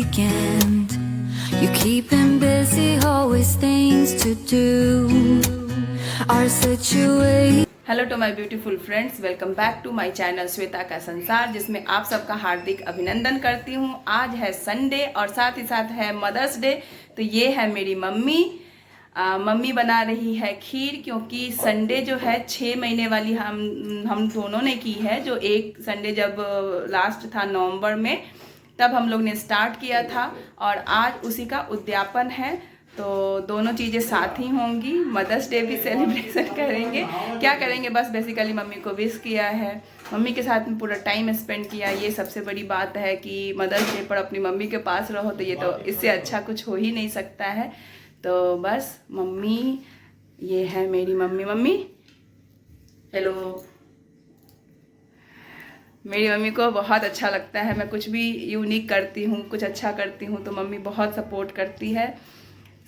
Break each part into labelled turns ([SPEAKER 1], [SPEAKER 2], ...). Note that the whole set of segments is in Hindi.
[SPEAKER 1] weekend. You keep him busy, always things to do. Our situation.
[SPEAKER 2] Hello to my beautiful friends, welcome back to my channel Shweta ka Sansar, जिसमें आप सबका हार्दिक अभिनंदन करती हूँ। आज है संडे और साथ ही साथ है मदर्स डे। तो ये है मेरी मम्मी। मम्मी बना रही है खीर, क्योंकि संडे जो है 6 महीने वाली हम दोनों ने की है। जो एक संडे जब लास्ट था नवंबर में, तब हम लोग ने स्टार्ट किया था और आज उसी का उद्यापन है। तो दोनों चीज़ें साथ ही होंगी। मदर्स डे भी सेलिब्रेशन करेंगे। क्या करेंगे, बस बेसिकली मम्मी को विश किया है, मम्मी के साथ में पूरा टाइम स्पेंड किया। ये सबसे बड़ी बात है कि मदर्स डे पर अपनी मम्मी के पास रहो, तो ये तो इससे अच्छा कुछ हो ही नहीं सकता है। तो बस मम्मी, ये है मेरी मम्मी। Mummy hello. मेरी मम्मी को बहुत अच्छा लगता है मैं कुछ भी यूनिक करती हूँ, कुछ अच्छा करती हूँ, तो मम्मी बहुत सपोर्ट करती है।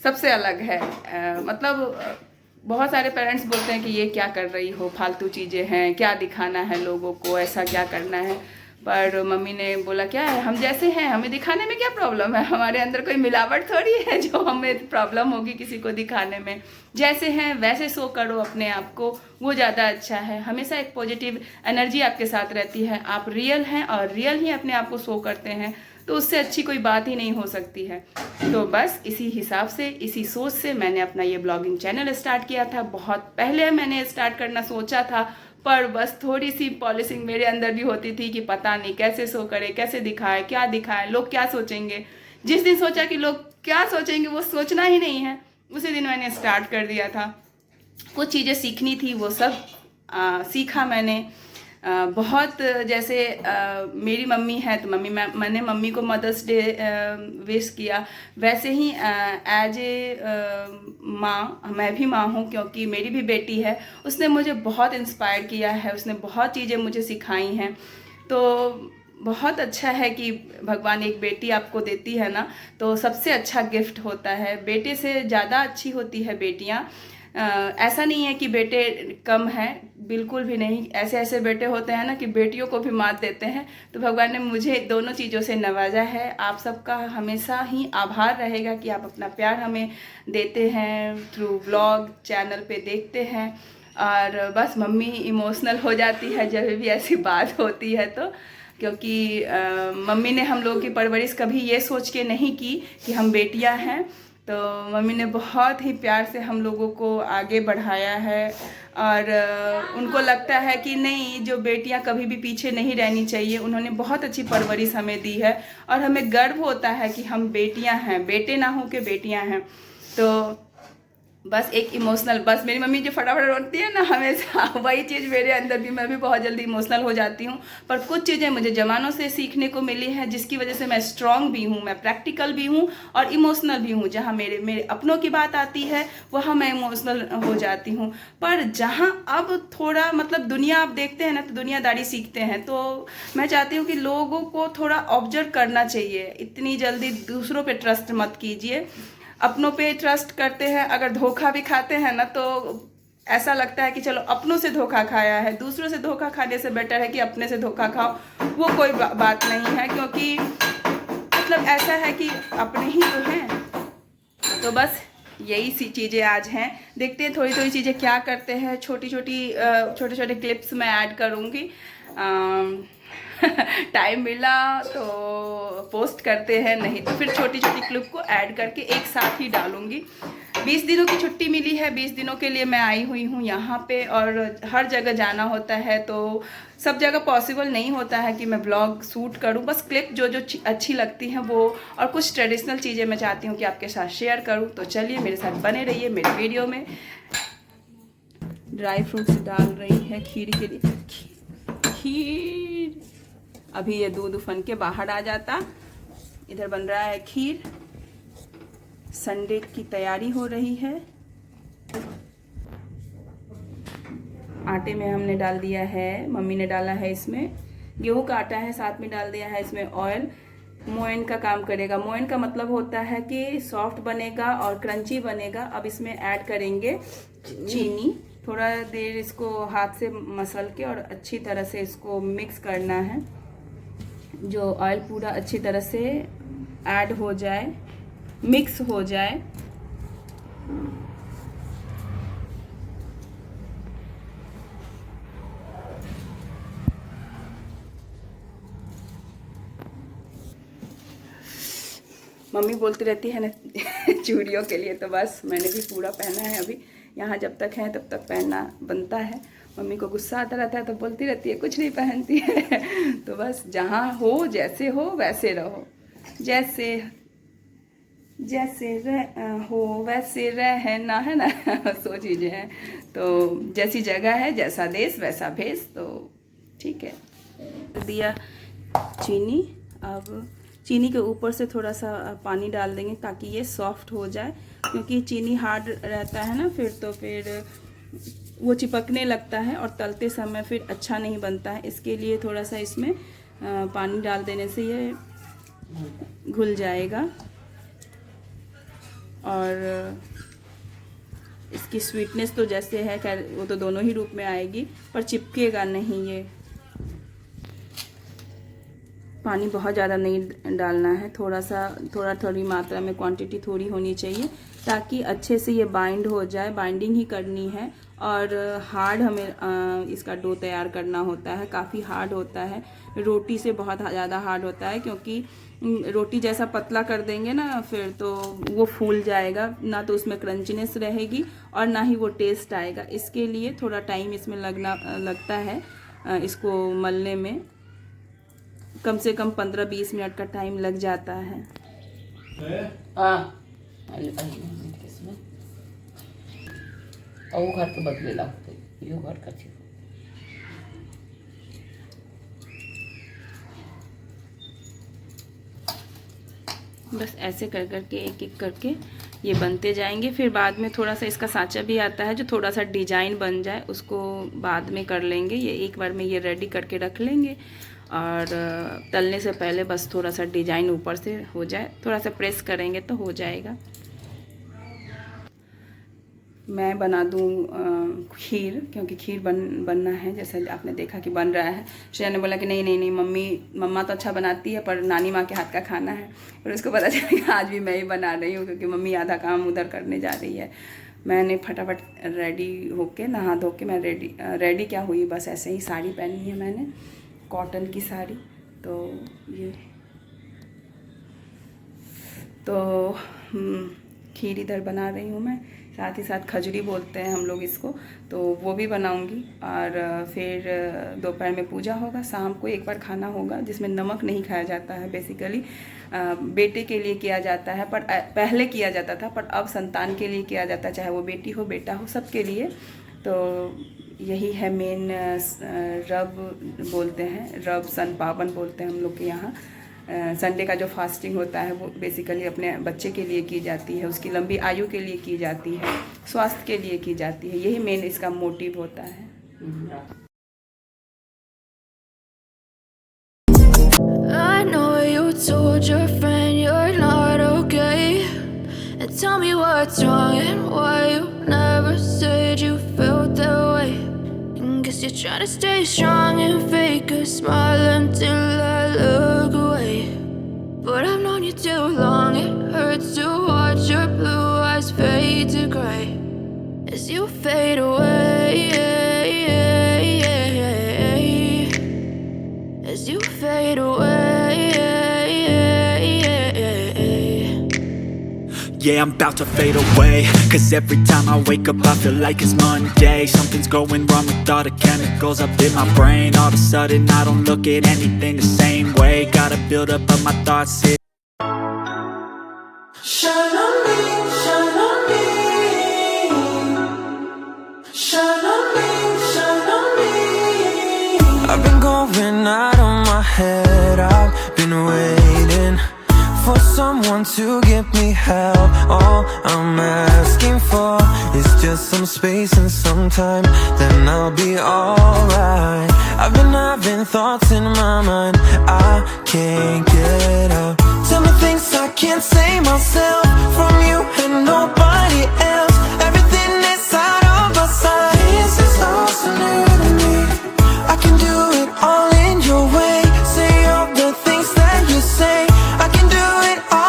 [SPEAKER 2] सबसे अलग है। मतलब बहुत सारे पेरेंट्स बोलते हैं कि ये क्या कर रही हो, फालतू चीज़ें हैं, क्या दिखाना है लोगों को, ऐसा क्या करना है। पर मम्मी ने बोला क्या है, हम जैसे हैं हमें दिखाने में क्या प्रॉब्लम है। हमारे अंदर कोई मिलावट थोड़ी है जो हमें प्रॉब्लम होगी किसी को दिखाने में। जैसे हैं वैसे शो करो अपने आप को, वो ज़्यादा अच्छा है। हमेशा एक पॉजिटिव एनर्जी आपके साथ रहती है। आप रियल हैं और रियल ही अपने आप को शो करते हैं, तो उससे अच्छी कोई बात ही नहीं हो सकती है। तो बस इसी हिसाब से, इसी सोच से मैंने अपना ये ब्लॉगिंग चैनल स्टार्ट किया था। बहुत पहले मैंने स्टार्ट करना सोचा था, पर बस थोड़ी सी पॉलिशिंग मेरे अंदर भी होती थी कि पता नहीं कैसे शो करे, कैसे दिखाए, क्या दिखाए, लोग क्या सोचेंगे। जिस दिन सोचा कि लोग क्या सोचेंगे वो सोचना ही नहीं है, उसी दिन मैंने स्टार्ट कर दिया था। कुछ चीज़ें सीखनी थी, वो सब सीखा मैंने। बहुत जैसे मेरी मम्मी है तो मैंने मम्मी को मदर्स डे विश किया। वैसे ही एज ए माँ मैं भी माँ हूँ, क्योंकि मेरी भी बेटी है। उसने मुझे बहुत इंस्पायर किया है, उसने बहुत चीज़ें मुझे सिखाई हैं। तो बहुत अच्छा है कि भगवान एक बेटी आपको देती है ना, तो सबसे अच्छा गिफ्ट होता है। बेटे से ज़्यादा अच्छी होती है बेटियाँ। ऐसा नहीं है कि बेटे कम हैं, बिल्कुल भी नहीं। ऐसे ऐसे बेटे होते हैं ना कि बेटियों को भी मात देते हैं। तो भगवान ने मुझे दोनों चीज़ों से नवाजा है। आप सबका हमेशा ही आभार रहेगा कि आप अपना प्यार हमें देते हैं, थ्रू व्लॉग चैनल पे देखते हैं। और बस मम्मी इमोशनल हो जाती है जब भी ऐसी बात होती है तो, क्योंकि मम्मी ने हम लोगों की परवरिश कभी ये सोच के नहीं की कि हम बेटियां हैं। तो मम्मी ने बहुत ही प्यार से हम लोगों को आगे बढ़ाया है। और उनको लगता है कि नहीं, जो बेटियां कभी भी पीछे नहीं रहनी चाहिए। उन्होंने बहुत अच्छी परवरिश हमें दी है और हमें गर्व होता है कि हम बेटियां हैं, बेटे ना हो के बेटियां हैं। तो बस एक इमोशनल, बस मेरी मम्मी जो फटाफट रोती है ना हमेशा, वही चीज़ मेरे अंदर भी, मैं भी बहुत जल्दी इमोशनल हो जाती हूँ। पर कुछ चीज़ें मुझे ज़मानों से सीखने को मिली है, जिसकी वजह से मैं स्ट्रांग भी हूँ, मैं प्रैक्टिकल भी हूँ और इमोशनल भी हूँ। जहाँ मेरे मेरे अपनों की बात आती है वहाँ मैं इमोशनल हो जाती हूँ। पर जहाँ अब थोड़ा मतलब दुनिया आप देखते हैं ना, तो दुनियादारी सीखते हैं। तो मैं चाहती हूँ कि लोगों को थोड़ा ऑब्जर्व करना चाहिए। इतनी जल्दी दूसरों पर ट्रस्ट मत कीजिए, अपनों पे ट्रस्ट करते हैं। अगर धोखा भी खाते हैं ना, तो ऐसा लगता है कि चलो अपनों से धोखा खाया है, दूसरों से धोखा खाने से बेटर है कि अपने से धोखा खाओ। वो कोई बात नहीं है, क्योंकि मतलब ऐसा है कि अपने ही तो हैं। तो बस यही सी चीज़ें आज हैं। देखते हैं थोड़ी थोड़ी चीज़ें क्या करते हैं। छोटे छोटे क्लिप्स मैं ऐड करूँगी। टाइम मिला तो पोस्ट करते हैं, नहीं तो फिर छोटी छोटी क्लिप को ऐड करके एक साथ ही डालूंगी। 20 दिनों की छुट्टी मिली है, 20 दिनों के लिए मैं आई हुई हूँ यहाँ पे। और हर जगह जाना होता है, तो सब जगह पॉसिबल नहीं होता है कि मैं ब्लॉग शूट करूँ। बस क्लिप जो जो अच्छी लगती हैं वो, और कुछ ट्रेडिशनल चीज़ें मैं चाहती हूँ कि आपके साथ शेयर करूँ। तो चलिए मेरे साथ बने रहिए मेरे वीडियो में। ड्राई फ्रूट्स डाल रही है खीर के लिए। खीर अभी ये दूध उफन के बाहर आ जाता। इधर बन रहा है खीर, संडे की तैयारी हो रही है। आटे में हमने डाल दिया है, मम्मी ने डाला है इसमें गेहूं का आटा है, साथ में डाल दिया है इसमें ऑयल। मोइन का काम करेगा। मोइन का मतलब होता है कि सॉफ्ट बनेगा और क्रंची बनेगा। अब इसमें ऐड करेंगे चीनी। थोड़ा देर इसको हाथ से मसल के और अच्छी तरह से इसको मिक्स करना है। जो ऑयल पूरा अच्छी तरह से ऐड हो जाए, मिक्स हो जाए। मम्मी बोलती रहती है ना चूड़ियों के लिए, तो बस मैंने भी पूरा पहना है। अभी यहाँ जब तक है तब तक पहनना बनता है। मम्मी को गुस्सा आता रहता है तो बोलती रहती है कुछ नहीं पहनती है। तो बस जहाँ हो, जैसे हो वैसे रहो, जैसे हो वैसे रहना, है ना। सो चीज़ें हैं, तो जैसी जगह है, जैसा देश वैसा भेष, तो ठीक है। दिया चीनी, अब चीनी के ऊपर से थोड़ा सा पानी डाल देंगे ताकि ये सॉफ्ट हो जाए, क्योंकि चीनी हार्ड रहता है ना फिर वो चिपकने लगता है और तलते समय फिर अच्छा नहीं बनता है। इसके लिए थोड़ा सा इसमें पानी डाल देने से ये घुल जाएगा और इसकी स्वीटनेस तो जैसे है, खैर वो तो दोनों ही रूप में आएगी, पर चिपकेगा नहीं ये। पानी बहुत ज़्यादा नहीं डालना है, थोड़ी मात्रा में क्वांटिटी थोड़ी होनी चाहिए ताकि अच्छे से ये बाइंड हो जाए। बाइंडिंग ही करनी है और हार्ड हमें इसका डो तैयार करना होता है। काफ़ी हार्ड होता है, रोटी से बहुत ज़्यादा हार्ड होता है, क्योंकि रोटी जैसा पतला कर देंगे ना फिर तो वो फूल जाएगा, ना तो उसमें क्रंचनेस रहेगी और ना ही वो टेस्ट आएगा। इसके लिए थोड़ा टाइम इसमें लगता है, इसको मलने में कम से कम 15-20 मिनट का टाइम लग जाता है।
[SPEAKER 3] घर के बदले लगते यो घर का चीज।
[SPEAKER 2] बस ऐसे कर करके एक एक करके ये बनते जाएंगे। फिर बाद में थोड़ा सा इसका सांचा भी आता है जो थोड़ा सा डिजाइन बन जाए, उसको बाद में कर लेंगे। ये एक बार में ये रेडी करके रख लेंगे और तलने से पहले बस थोड़ा सा डिजाइन ऊपर से हो जाए, थोड़ा सा प्रेस करेंगे तो हो जाएगा। मैं बना दूँ खीर, क्योंकि खीर बनना है, जैसा आपने देखा कि बन रहा है। श्रेया ने बोला कि नहीं मम्मा तो अच्छा बनाती है पर नानी माँ के हाथ का खाना है। और उसको पता चला कि आज भी मैं ही बना रही हूँ, क्योंकि मम्मी आधा काम उधर करने जा रही है। मैंने फटाफट रेडी होके नहा धो के मैं रेडी क्या हुई, बस ऐसे ही साड़ी पहनी है मैंने, कॉटन की साड़ी। तो ये तो खीर इधर बना रही हूँ मैं, साथ ही साथ खजूरी बोलते हैं हम लोग इसको, तो वो भी बनाऊंगी। और फिर दोपहर में पूजा होगा, शाम को एक बार खाना होगा जिसमें नमक नहीं खाया जाता है। बेसिकली बेटे के लिए किया जाता है, पर पहले किया जाता था, पर अब संतान के लिए किया जाता है, चाहे वो बेटी हो बेटा हो, सबके लिए। तो यही है मेन, रब बोलते हैं, रब सन पावन बोलते हैं हम लोग के यहाँ। संडे का जो फास्टिंग होता है वो बेसिकली अपने बच्चे के लिए की जाती है, उसकी लंबी आयु के लिए की जाती है, स्वास्थ्य के लिए की जाती है। यही मेन इसका मोटिव होता है।
[SPEAKER 1] I know you told your friend you're not okay, and tell me what's wrong and why you never said you felt that way. And guess you're trying to stay strong and fake a smile until I look away. But I've known you too long, it hurts to watch your blue eyes fade to gray as you fade away, as you fade away.
[SPEAKER 4] Yeah, I'm about to fade away, 'cause every time I wake up I feel like it's Monday. Something's going wrong with all the chemicals up in my brain. All of a sudden I don't look at anything the same way. Gotta build up of my thoughts here.
[SPEAKER 5] Shine on me, shine on me. Shine on me, shine on me. I've been going out of my head, I've been waiting for someone to give me help. All I'm asking for is just some space and some time, then I'll be alright. I've been having thoughts in my mind I can't get out. Tell me things I can't say myself, from you and nobody else. Everything is out of my sight. This is all so new to me. I can do it all in your way. Say all the things that you say. I can do it all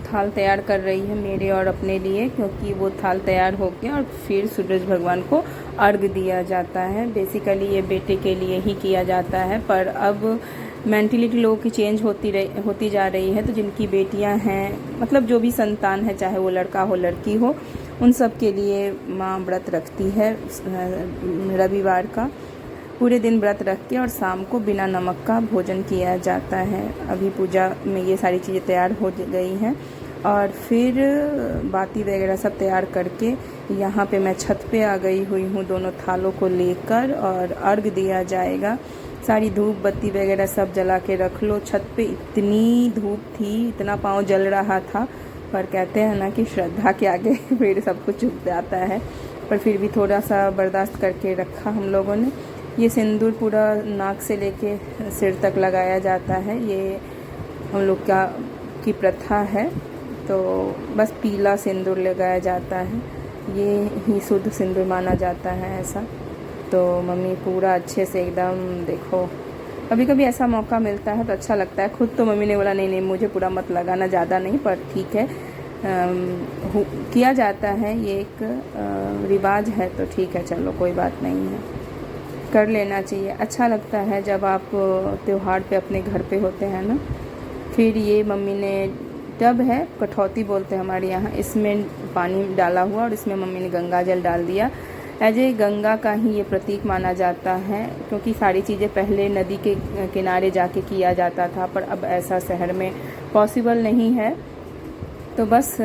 [SPEAKER 2] थाल तैयार कर रही है मेरे और अपने लिए, क्योंकि वो थाल तैयार हो गया और फिर सूरज भगवान को अर्घ दिया जाता है। बेसिकली ये बेटे के लिए ही किया जाता है, पर अब मेंटलिटी लोगों की चेंज होती जा रही है। तो जिनकी बेटियां हैं, मतलब जो भी संतान है, चाहे वो लड़का हो लड़की हो, उन सब के लिए माँ व्रत रखती है। रविवार का पूरे दिन व्रत रख के और शाम को बिना नमक का भोजन किया जाता है। अभी पूजा में ये सारी चीज़ें तैयार हो गई हैं और फिर बाती वगैरह सब तैयार करके यहाँ पे मैं छत पे आ गई हुई हूँ दोनों थालों को लेकर, और अर्घ दिया जाएगा। सारी धूप बत्ती वगैरह सब जला के रख लो। छत पे इतनी धूप थी, इतना पाँव जल रहा था, पर कहते हैं ना कि श्रद्धा के आगे फिर सब कुछ झुक जाता है। पर फिर भी थोड़ा सा बर्दाश्त करके रखा हम लोगों ने। ये सिंदूर पूरा नाक से लेके सिर तक लगाया जाता है, ये हम लोग की प्रथा है। तो बस पीला सिंदूर लगाया जाता है, ये ही शुद्ध सिंदूर माना जाता है ऐसा। तो मम्मी पूरा अच्छे से एकदम, देखो कभी कभी ऐसा मौका मिलता है तो अच्छा लगता है। खुद तो मम्मी ने बोला नहीं मुझे पूरा मत लगाना, ज़्यादा नहीं, पर ठीक है किया जाता है, ये एक रिवाज है, तो ठीक है चलो कोई बात नहीं है, कर लेना चाहिए। अच्छा लगता है जब आप त्योहार पे अपने घर पे होते हैं ना। फिर ये मम्मी ने टब है, कठौती बोलते हैं हमारे यहाँ, इसमें पानी डाला हुआ और इसमें मम्मी ने गंगा जल डाल दिया। एज ए गंगा का ही ये प्रतीक माना जाता है, क्योंकि सारी चीज़ें पहले नदी के किनारे जाके किया जाता था, पर अब ऐसा शहर में पॉसिबल नहीं है। तो बस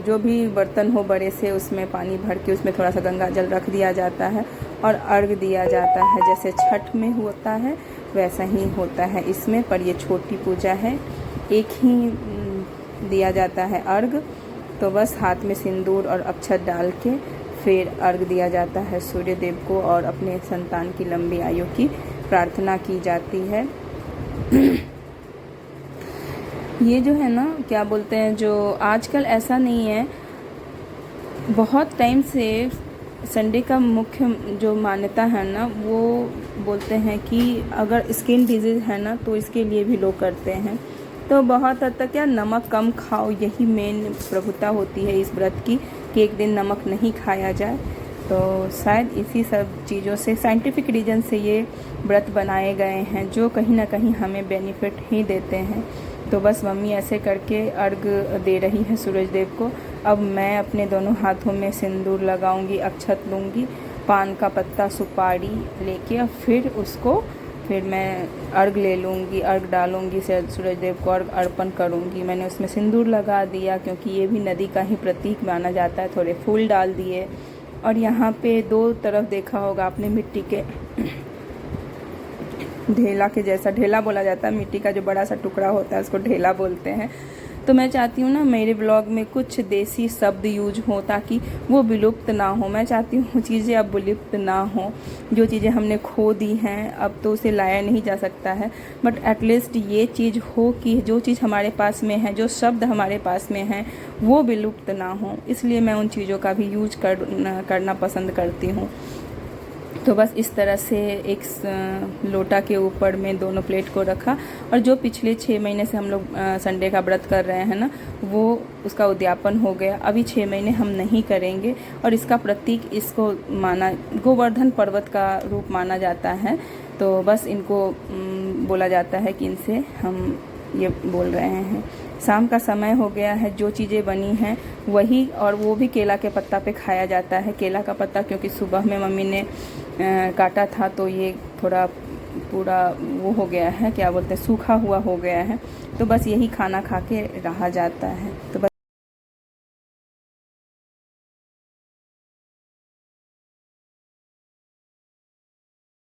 [SPEAKER 2] जो भी बर्तन हो बड़े से उसमें पानी भर के उसमें थोड़ा सा गंगा जल रख दिया जाता है और अर्घ दिया जाता है। जैसे छठ में होता है वैसा ही होता है इसमें, पर ये छोटी पूजा है, एक ही दिया जाता है अर्घ। तो बस हाथ में सिंदूर और अक्षत डाल के फिर अर्घ दिया जाता है सूर्य देव को, और अपने संतान की लंबी आयु की प्रार्थना की जाती है। ये जो है ना, क्या बोलते हैं, जो आजकल ऐसा नहीं है, बहुत टाइम से संडे का मुख्य जो मान्यता है ना, वो बोलते हैं कि अगर स्किन डिजीज़ है ना तो इसके लिए भी लोग करते हैं। तो बहुत हद तक क्या, नमक कम खाओ, यही मेन प्रभुता होती है इस व्रत की, कि एक दिन नमक नहीं खाया जाए। तो शायद इसी सब चीज़ों से, साइंटिफिक रीज़न से ये व्रत बनाए गए हैं, जो कहीं ना कहीं हमें बेनिफिट ही देते हैं। तो बस मम्मी ऐसे करके अर्घ दे रही है सूरज देव को। अब मैं अपने दोनों हाथों में सिंदूर लगाऊंगी, अक्षत लूँगी, पान का पत्ता, सुपारी लेके, फिर मैं अर्घ ले लूँगी, अर्घ डालूँगी, सूरज देव को अर्घ अर्पण करूँगी। मैंने उसमें सिंदूर लगा दिया, क्योंकि ये भी नदी का ही प्रतीक माना जाता है। थोड़े फूल डाल दिए, और यहाँ पे दो तरफ देखा होगा आपने मिट्टी के ढेला के जैसा, ढेला बोला जाता है, मिट्टी का जो बड़ा सा टुकड़ा होता है उसको ढेला बोलते हैं। तो मैं चाहती हूँ ना मेरे ब्लॉग में कुछ देसी शब्द यूज हो, ताकि वो विलुप्त ना हो। मैं चाहती हूँ चीज़ें अब विलुप्त ना हो। जो चीज़ें हमने खो दी हैं अब तो उसे लाया नहीं जा सकता है, बट एटलीस्ट ये चीज़ हो कि जो चीज़ हमारे पास में है, जो शब्द हमारे पास में हैं, वो विलुप्त ना हो। इसलिए मैं उन चीज़ों का भी यूज करना पसंद करती हूँ। तो बस इस तरह से एक लोटा के ऊपर में दोनों प्लेट को रखा, और जो पिछले 6 महीने से हम लोग संडे का व्रत कर रहे हैं ना, वो उसका उद्यापन हो गया। अभी 6 महीने हम नहीं करेंगे, और इसका प्रतीक इसको माना, गोवर्धन पर्वत का रूप माना जाता है। तो बस इनको बोला जाता है कि इनसे हम ये बोल रहे हैं। शाम का समय हो गया है, जो चीज़ें बनी हैं वही, और वो भी केला के पत्ता पे खाया जाता है। केला का पत्ता क्योंकि सुबह में मम्मी ने काटा था, तो ये थोड़ा पूरा वो हो गया है, क्या बोलते हैं, सूखा हुआ हो गया है। तो बस यही खाना खा के रहा जाता है। तो बस